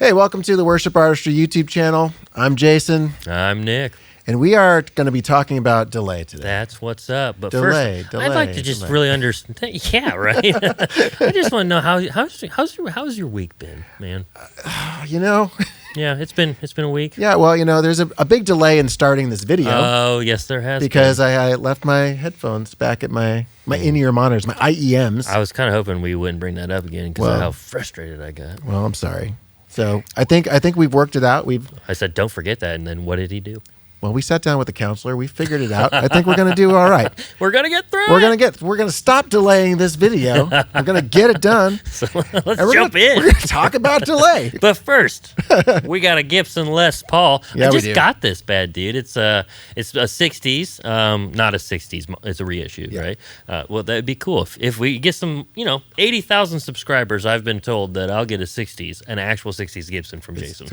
Hey, welcome to the Worship Artistry YouTube channel. I'm Jason. I'm Nick. And we are going to be talking about delay today. That's what's up. But delay, first, I'd like to just really understand. Yeah, right. I just want to know how's your week been, man? Yeah, it's been a week. Yeah, well, there's a big delay in starting this video. Oh, yes, there has because been. I left my headphones back at my in-ear monitors, my IEMs. I was kind of hoping we wouldn't bring that up again because of how frustrated I got. Well, I'm sorry. So I think we've worked it out. I said, don't forget that, and then what did he do? Well, we sat down with the counselor. We figured it out. I think we're going to do all right. We're going to get through We're going to stop delaying this video. We're going to get it done. So let's jump in. We're going to talk about delay. But first, we got a Gibson Les Paul. Yeah, I just got this bad, dude. It's a 60s, not a 60s. It's a reissue, right? Well, that'd be cool if we get some, 80,000 subscribers. I've been told that I'll get a 60s, an actual 60s Gibson from Jason.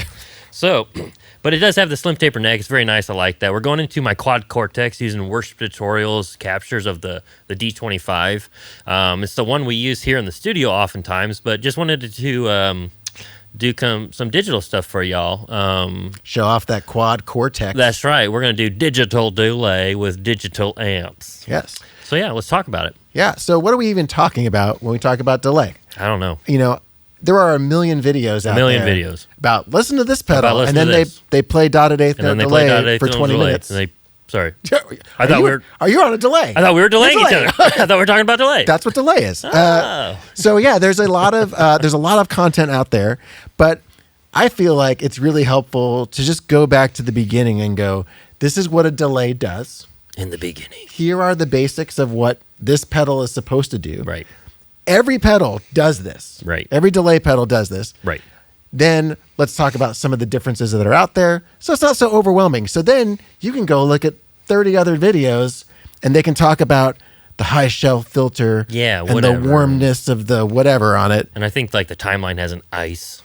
So, but it does have the slim taper neck. It's very nice. I like that. We're going into my quad cortex using worship tutorials, captures of the D25. It's the one we use here in the studio oftentimes, but just wanted to do some digital stuff for y'all. Show off that quad cortex. That's right. We're going to do digital delay with digital amps. Yes. So yeah, let's talk about it. Yeah. So what are we even talking about when we talk about delay? I don't know. There are a million videos out there about listen to this pedal, and then they play dotted eighth note delay for 20 minutes. Sorry. Are you on a delay? I thought we were delaying each other. I thought we were talking about delay. That's what delay is. Oh. So yeah, there's a lot of content out there, but I feel like it's really helpful to just go back to the beginning and go, this is what a delay does. In the beginning. Here are the basics of what this pedal is supposed to do. Right. Every pedal does this. Right. Every delay pedal does this. Right. Then let's talk about some of the differences that are out there, so it's not so overwhelming. So then you can go look at 30 other videos, and they can talk about the high shelf filter and the warmness of the whatever on it. And I think like the timeline has an ICE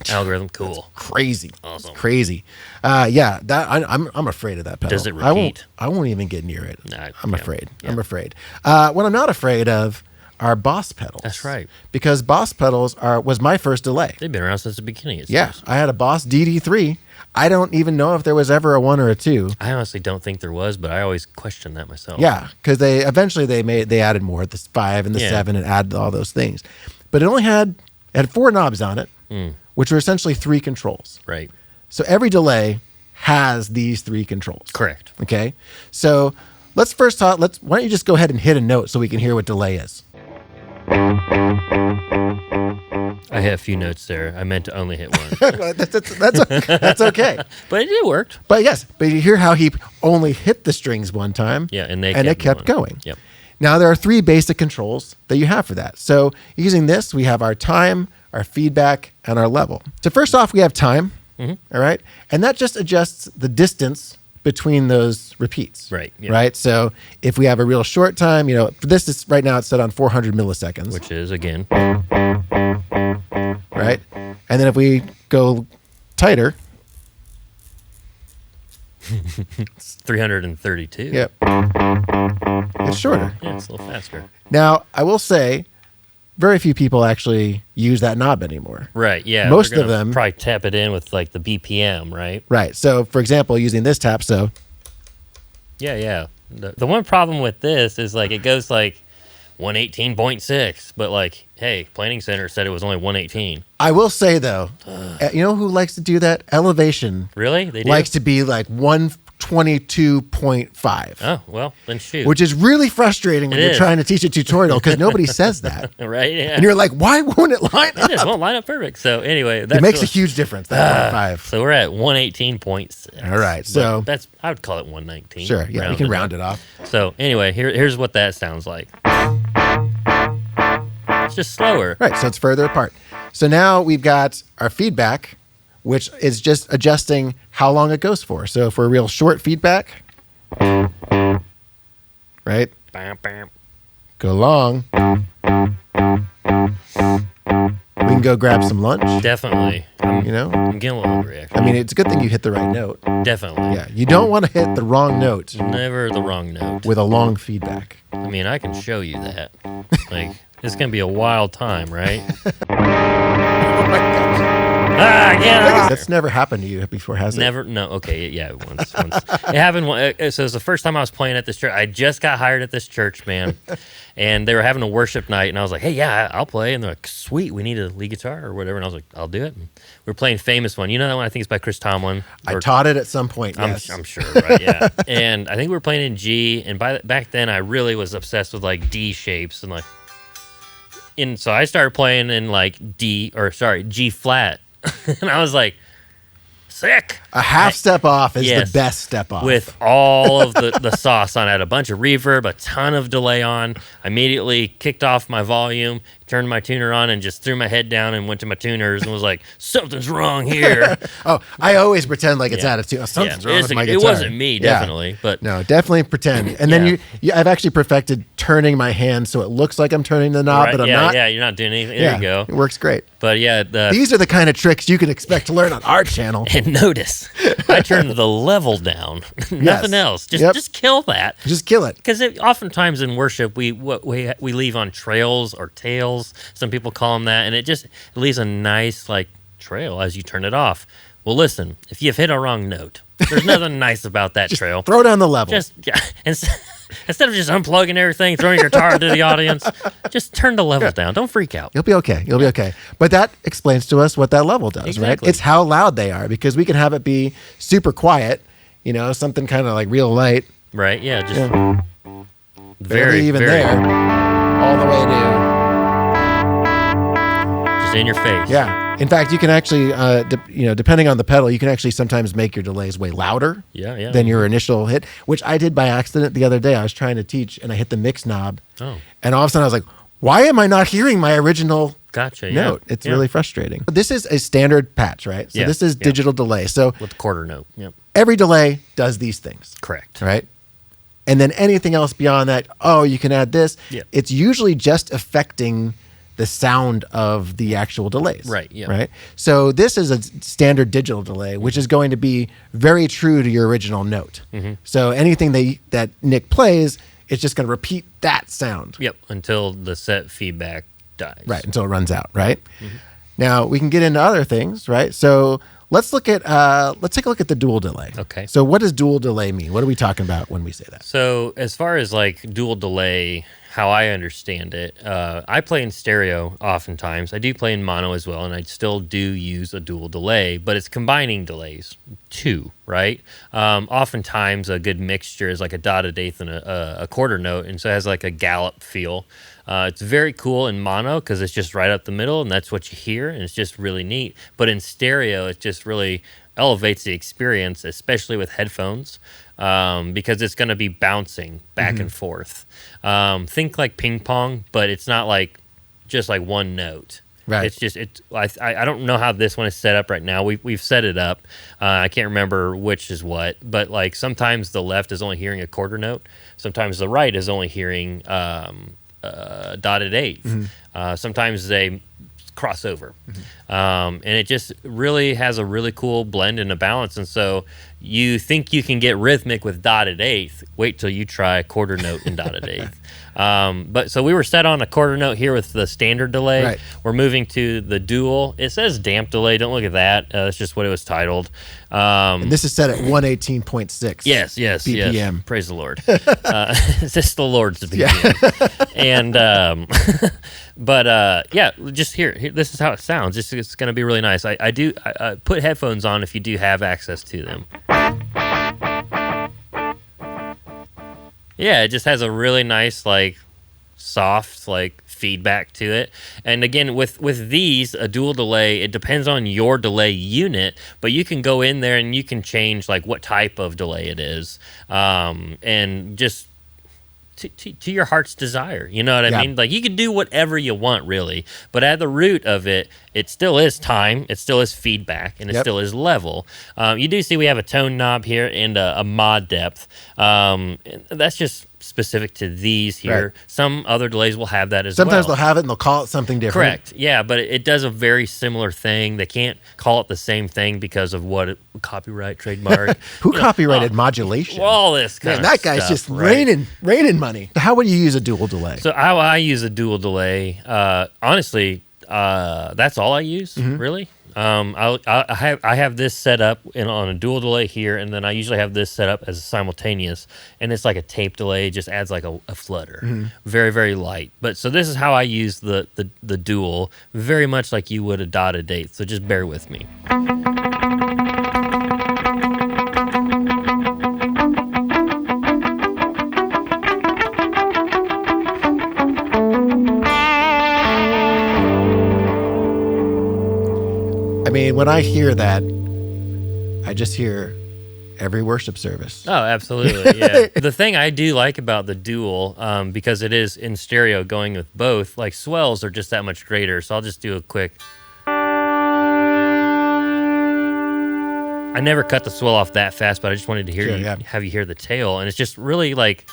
algorithm. Cool. That's crazy. Awesome. It's crazy. Yeah, I'm afraid of that pedal. Does it repeat? I won't even get near it. I'm afraid. Yeah. I'm afraid. What I'm not afraid of are Boss pedals. That's right. Because Boss pedals was my first delay. They've been around since the beginning. Yeah, I had a Boss DD3. I don't even know if there was ever a 1 or a 2. I honestly don't think there was, but I always question that myself. Yeah, because they added more, the 5 and the 7, and added all those things. But it only had 4 knobs on it, which were essentially 3 controls. Right. So every delay has these 3 controls. Correct. Okay. So let's first talk. Why don't you just go ahead and hit a note so we can hear what delay is. I had a few notes there. I meant to only hit one. That's okay. But it worked. But yes, but you hear how he only hit the strings one time. Yeah, and it kept going. Yep. Now there are 3 basic controls that you have for that. So using this, we have our time, our feedback, and our level. So first off, we have time. All right, and that just adjusts the distance between those repeats. Right. Yep. Right. So if we have a real short time, for this is right now it's set on 400 milliseconds, which is again. Right. And then if we go tighter, it's 332. Yep. It's shorter. Yeah, it's a little faster. Now, I will say, very few people actually use that knob anymore. Right, yeah. Most of them probably tap it in with like the BPM, right? Right. So, for example, using this tap, so. Yeah. The one problem with this is like it goes like 118.6, but like, hey, Planning Center said it was only 118. I will say though, you know who likes to do that? Elevation. Really? They do? Likes to be like 122.5. Oh, well, then shoot. Which is really frustrating when you're trying to teach a tutorial because nobody says that. Right, yeah. And you're like, why won't it line up? It just won't line up perfect. So anyway. It makes a huge difference, that 0.5. So we're at 118.6. All right, so. I would call it 119. Sure, yeah, we can round it off. So anyway, here's what that sounds like. It's just slower. Right, so it's further apart. So now we've got our feedback, which is just adjusting how long it goes for. So for a real short feedback, right? Bam, bam. Go long. We can go grab some lunch. Definitely. I'm getting a little hungry, actually. I mean, it's a good thing you hit the right note. Definitely. Yeah, you don't want to hit the wrong note. Never the wrong note. With a long feedback. I mean, I can show you that. Like, it's going to be a wild time, right? Oh my gosh. That's never happened to you before, has it? Never. No. Okay. Yeah. Once. It happened. So it was the first time I was playing at this church. I just got hired at this church, man. And they were having a worship night, and I was like, "Hey, yeah, I'll play." And they're like, "Sweet, we need a lead guitar or whatever." And I was like, "I'll do it." And we're playing Famous One. You know that one? I think it's by Chris Tomlin. I taught it at some point. Yes. I'm sure, right? Yeah. And I think we were playing in G. And back then, I really was obsessed with like D shapes and like. And so I started playing in like G flat, and I was like, sick. A half step off is the best step off. With all of the sauce on. I had a bunch of reverb, a ton of delay on. I immediately kicked off my volume, turned my tuner on, and just threw my head down and went to my tuners and was like, something's wrong here. Oh, I always pretend like it's out of tune. Something's wrong with my guitar. It wasn't me, definitely. But no, definitely pretend. And then I've actually perfected turning my hand so it looks like I'm turning the knob, but I'm not. Yeah, you're not doing anything. There you go. It works great. But these are the kind of tricks you can expect to learn on our channel. And notice, I turned the level down. Nothing else. Just kill that. Just kill it. Because oftentimes in worship, we leave on trails or tails. Some people call them that, and it leaves a nice like trail as you turn it off. Well, listen, if you've hit a wrong note, there's nothing nice about that trail. Throw down the level. Instead of just unplugging everything, throwing your guitar into the audience, just turn the level down. Don't freak out. You'll be okay. You'll be okay. But that explains to us what that level does, right? It's how loud they are, because we can have it be super quiet, something kind of like real light. Right, yeah. Very even there. All the way to... Just in your face. Yeah. In fact, you can actually, depending on the pedal, you can actually sometimes make your delays way louder than your initial hit, which I did by accident the other day. I was trying to teach, and I hit the mix knob. Oh. And all of a sudden, I was like, why am I not hearing my original note? It's really frustrating. This is a standard patch, right? So this is digital delay. So with the quarter note. Yep. Every delay does these things. Correct. Right? And then anything else beyond that, you can add this. Yep. It's usually just affecting the sound of the actual delays. Right, yeah. Right? So this is a standard digital delay, which is going to be very true to your original note. Mm-hmm. So anything that Nick plays, it's just going to repeat that sound. Yep, until the set feedback dies. Right, until it runs out, right? Mm-hmm. Now, we can get into other things, right? So let's take a look at the dual delay. Okay. So what does dual delay mean? What are we talking about when we say that? So as far as like dual delay, how I understand it, I play in stereo oftentimes. I do play in mono as well, and I still do use a dual delay, but it's combining delays too, right? Oftentimes a good mixture is like a dotted eighth and a quarter note, and so it has like a gallop feel. It's very cool in mono because it's just right up the middle, and that's what you hear, and it's just really neat. But in stereo, it just really elevates the experience, especially with headphones, because it's going to be bouncing back and forth. Think like ping pong, but it's not like just like one note. Right. It's just I don't know how this one is set up right now. We've set it up. I can't remember which is what, but like sometimes the left is only hearing a quarter note. Sometimes the right is only hearing dotted eighth. Mm-hmm. Sometimes they cross over. Mm-hmm. And it just really has a really cool blend and a balance. And so you think you can get rhythmic with dotted eighth, wait till you try a quarter note in dotted eighth. But so we were set on a quarter note here with the standard delay. Right. We're moving to the dual. It says damp delay. Don't look at that. That's just what it was titled. And this is set at 118.6. Yes. BPM. Yes. Praise the Lord. It's just the Lord's BPM. And just here. This is how it sounds. It's going to be really nice. I do put headphones on if you do have access to them. Yeah, it just has a really nice, like, soft, like, feedback to it. And again, with these, a dual delay, it depends on your delay unit, but you can go in there and you can change, like, what type of delay it is. And just to your heart's desire. You know what I mean? Like, you can do whatever you want, really. But at the root of it, it still is time, it still is feedback, and it still is level. You do see we have a tone knob here and a mod depth. That's just specific to these here. Right. Some other delays will have that as well. Sometimes they'll have it and they'll call it something different. Correct. Yeah, but it does a very similar thing. They can't call it the same thing because of copyright, trademark. Who copyrighted modulation? All this kind of that guy's stuff, just raining money. How would you use a dual delay? So how I use a dual delay, honestly, that's all I use, really. I have this set up on a dual delay here, and then I usually have this set up as a simultaneous, and it's like a tape delay. It just adds like a flutter, very very light. But so this is how I use the dual, very much like you would a dotted date. So just bear with me. I mean, when I hear that, I just hear every worship service. Oh, absolutely. Yeah. The thing I do like about the dual, because it is in stereo going with both, like swells are just that much greater. So I'll just do a quick. I never cut the swell off that fast, but I just wanted to hear have you hear the tail. And it's just really like.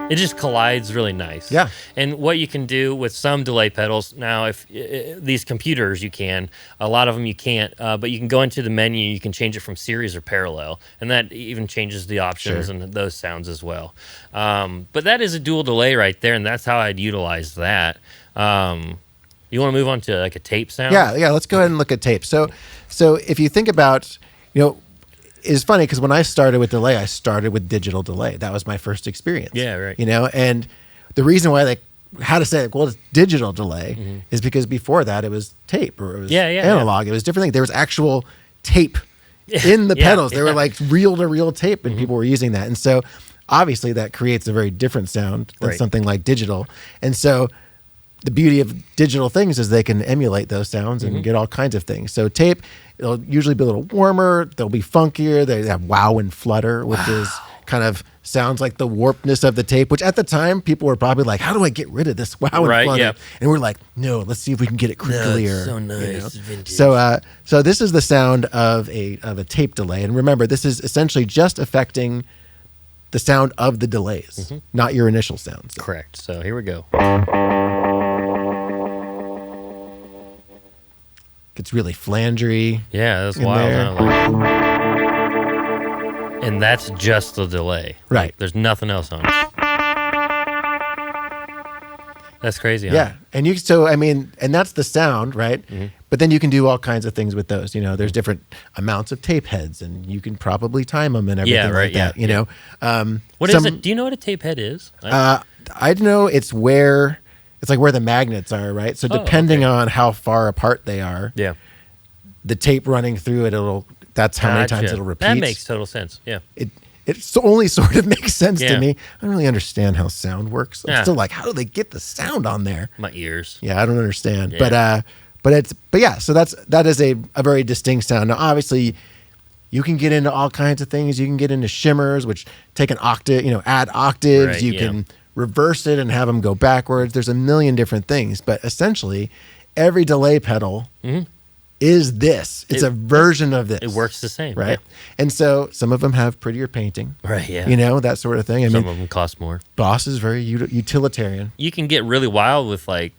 It just collides really nice. Yeah. And what you can do with some delay pedals, now if these computers you can, a lot of them you can't, but you can go into the menu, you can change it from series or parallel, and that even changes the options and those sounds as well. But that is a dual delay right there, and that's how I'd utilize that. You want to move on to like a tape sound? Yeah, let's go ahead and look at tape. So if you think about, it's funny because when I started with delay, I started with digital delay. That was my first experience. Yeah, right. And the reason why how to say it, well, it's digital delay is because before that it was tape or it was analog. It was different things. There was actual tape in the pedals. They were like reel-to-reel tape, and people were using that. And so obviously that creates a very different sound than something like digital. And so the beauty of digital things is they can emulate those sounds and get all kinds of things. So tape, it'll usually be a little warmer. They'll be funkier. They have wow and flutter, which is kind of sounds like the warpedness of the tape, which at the time people were probably like, how do I get rid of this wow and flutter? Yeah. And we're like, no, let's see if we can get it crinklier. So nice. Vintage. So this is the sound of a tape delay. And remember, this is essentially just affecting the sound of the delays, not your initial sounds. Correct. So here we go. It's really flangery. Yeah, that's wild. And that's just the delay. Right. Like, there's nothing else on it. That's crazy, huh? Yeah. And and that's the sound, right? But then you can do all kinds of things with those. There's different amounts of tape heads, and you can probably time them and everything like that. What is it? Do you know what a tape head is? I know it's where the magnets are, right? So depending on how far apart they are, the tape running through it, that's how many times it'll repeat. That makes total sense. Yeah. It only sort of makes sense to me. I don't really understand how sound works. I'm still like, how do they get the sound on there? My ears. Yeah, I don't understand. Yeah. But so that is a very distinct sound. Now obviously you can get into all kinds of things. You can get into shimmers, which take an octave, add octaves. Right, you can reverse it and have them go backwards. There's a million different things, but essentially every delay pedal is this. It's a version of this. It works the same. Right. Yeah. And so some of them have prettier painting. Right, yeah. That sort of thing. Some of them cost more. Boss is very utilitarian. You can get really wild with the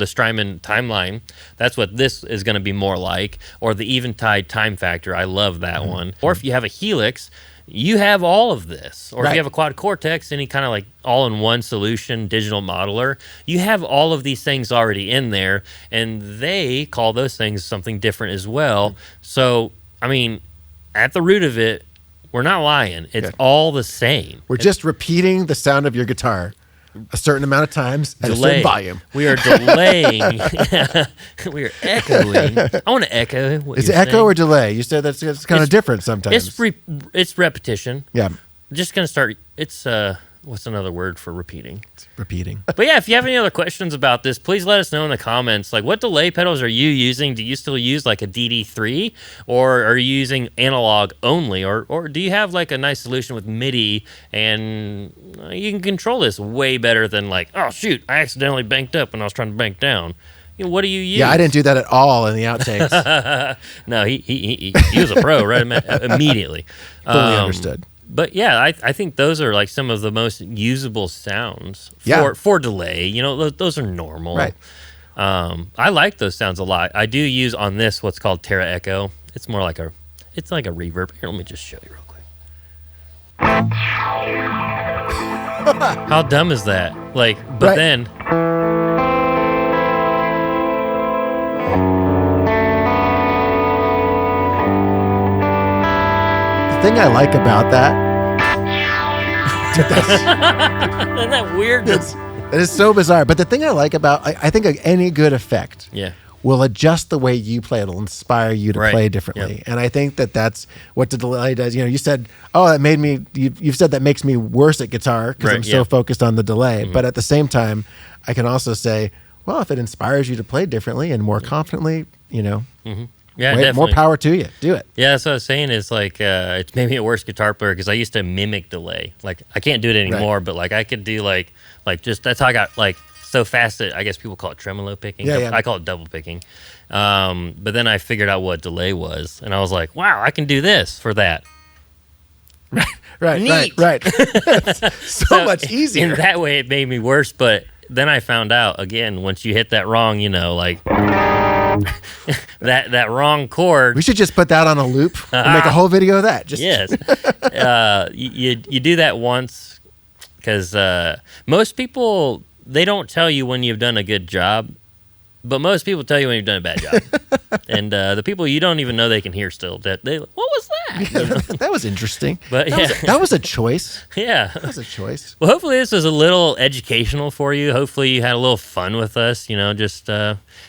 Strymon timeline. That's what this is going to be more like. Or the Eventide time factor. I love that one. Or if you have a Helix, you have all of this. Or if you have a Quad Cortex, any kind of like all-in-one solution digital modeler, you have all of these things already in there, and they call those things something different as well. So, at the root of it, we're not lying. It's all the same. We're just repeating the sound of your guitar a certain amount of times at a certain volume. We are delaying. We are echoing. I want to echo. Is it echo or delay? You said it's kind of different sometimes. It's repetition. Yeah. I'm just gonna start. It's what's another word for repeating? It's repeating. But yeah, if you have any other questions about this, please let us know in the comments. Like, what delay pedals are you using? Do you still use like a DD3, or are you using analog only, or do you have like a nice solution with MIDI and you can control this way better than like, oh shoot, I accidentally banked up when I was trying to bank down. What do you use? Yeah, I didn't do that at all in the outtakes. No, he was a pro right immediately. Fully understood. But yeah, I think those are like some of the most usable sounds for delay. Those are normal. Right. I like those sounds a lot. I do use on this what's called Terra Echo. It's more like it's like a reverb. Here, let me just show you real quick. How dumb is that? Then thing I like about that, dude, Isn't that weird? that is so bizarre. But the thing I like about, I think any good effect will adjust the way you play. It'll inspire you to play differently. And I think that's what the delay does. You said, oh, that made me, you've said that makes me worse at guitar because I'm so focused on the delay. But at the same time, I can also say, well, if it inspires you to play differently and more confidently, more power to you. Do it. Yeah, that's what I was saying. Is like it's made me a worse guitar player because I used to mimic delay. Like I can't do it anymore, but like I could do like just that's how I got like so fast that I guess people call it tremolo picking. I call it double picking. But then I figured out what delay was, and I was like, wow, I can do this for that. Right. so much easier. In that way, it made me worse. But then I found out again once you hit that wrong, like. that wrong chord. We should just put that on a loop and make a whole video of that. Yes. You do that once because most people, they don't tell you when you've done a good job, but most people tell you when you've done a bad job. And the people you don't even know they can hear still, what was that? That was interesting. But that was a choice. Yeah. That was a choice. Well, hopefully this was a little educational for you. Hopefully you had a little fun with us, just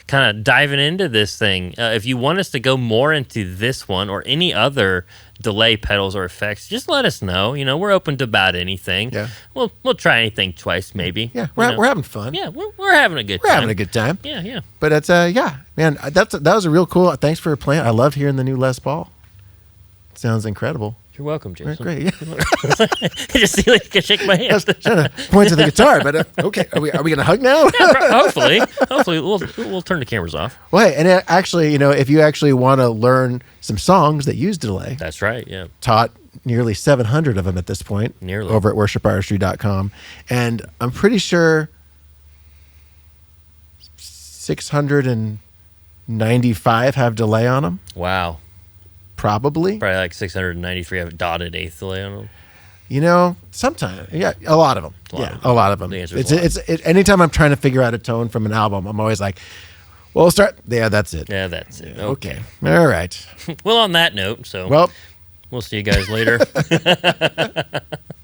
kind of diving into this thing. If you want us to go more into this one or any other delay pedals or effects, just let us know. We're open to about anything. Yeah. We'll try anything twice, maybe. Yeah, we're having fun. Yeah, we're having a good time. We're having a good time. Yeah. But it's man, that was a real cool. Thanks for playing. I loved hearing the new Les Paul. It sounds incredible. You're welcome, Jason. Great. Yeah. Just see, like, shake my hand. I was trying to point to the guitar, but okay. Are we going to hug now? Yeah, hopefully we'll turn the cameras off. Well, hey, and actually, if you actually want to learn some songs that use delay, that's right. Yeah, taught nearly 700 of them at this point. Nearly over at worshipartistry.com, and I'm pretty sure 695 have delay on them. Wow. Probably like 693 have dotted eighth delay on them. Sometimes, a lot of them. A lot of them. It's anytime I'm trying to figure out a tone from an album, I'm always like, well, we'll start. Yeah, that's it. Yeah, that's it. Okay. All right. Well, on that note, we'll see you guys later.